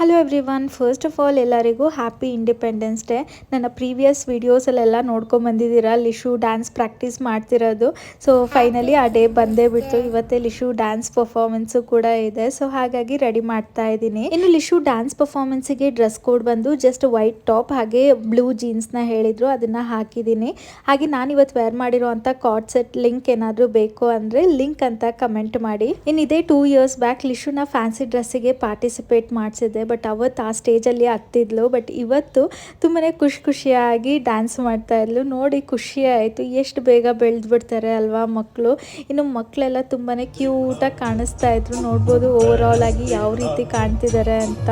Hello everyone, first of all ಎಲ್ಲರಿಗೂ happy independence day. ನನ್ನ previous ವೀಡಿಯೋಸಲ್ಲೆಲ್ಲ ನೋಡ್ಕೊಂಬಂದಿದ್ದೀರಾ ಲಿಶು dance practice ಮಾಡ್ತಿರೋದು. So finally ಆ day ಬಂದೇ ಬಿಡ್ತು. ಇವತ್ತೇ ಲಿಶು ಡ್ಯಾನ್ಸ್ ಪರ್ಫಾರ್ಮೆನ್ಸು ಕೂಡ ಇದೆ. ಸೊ ಹಾಗಾಗಿ ರೆಡಿ ಮಾಡ್ತಾ ಇದ್ದೀನಿ. ಇನ್ನು ಲಿಶು ಡ್ಯಾನ್ಸ್ ಪರ್ಫಾರ್ಮೆನ್ಸಿಗೆ ಡ್ರೆಸ್ ಕೋಡ್ ಬಂದು ಜಸ್ಟ್ ವೈಟ್ ಟಾಪ್ ಹಾಗೆ ಬ್ಲೂ ಜೀನ್ಸ್ನ ಹೇಳಿದ್ರು, ಅದನ್ನು ಹಾಕಿದ್ದೀನಿ. ಹಾಗೆ ನಾನು ಇವತ್ತು ವೇರ್ ಮಾಡಿರೋಂಥ ಕಾರ್ಡ್ ಸೆಟ್ ಲಿಂಕ್ ಏನಾದರೂ ಬೇಕು ಅಂದರೆ ಲಿಂಕ್ ಅಂತ ಕಮೆಂಟ್ ಮಾಡಿ. ಇನ್ನು ಇದೇ 2 years ಬ್ಯಾಕ್ ಲಿಶುನ ಫ್ಯಾನ್ಸಿ ಡ್ರೆಸ್ಸಿಗೆ ಪಾರ್ಟಿಸಿಪೇಟ್ ಮಾಡಿಸಿದ್ದೆ. ಬಟ್ ಅವತ್ತು ಆ ಸ್ಟೇಜಲ್ಲಿ ಹತ್ತಿದ್ಲು. ಬಟ್ ಇವತ್ತು ತುಂಬಾ ಖುಷಿಯಾಗಿ ಡ್ಯಾನ್ಸ್ ಮಾಡ್ತಾ ಇದ್ಲು. ನೋಡಿ ಖುಷಿ ಆಯಿತು. ಎಷ್ಟು ಬೇಗ ಬೆಳೆದ್ಬಿಡ್ತಾರೆ ಅಲ್ವಾ ಮಕ್ಕಳು. ಇನ್ನು ಮಕ್ಕಳೆಲ್ಲ ತುಂಬಾ ಕ್ಯೂಟಾಗಿ ಕಾಣಿಸ್ತಾ ಇದ್ರು. ನೋಡ್ಬೋದು ಓವರ್ ಆಲ್ ಆಗಿ ಯಾವ ರೀತಿ ಕಾಣ್ತಿದ್ದಾರೆ ಅಂತ.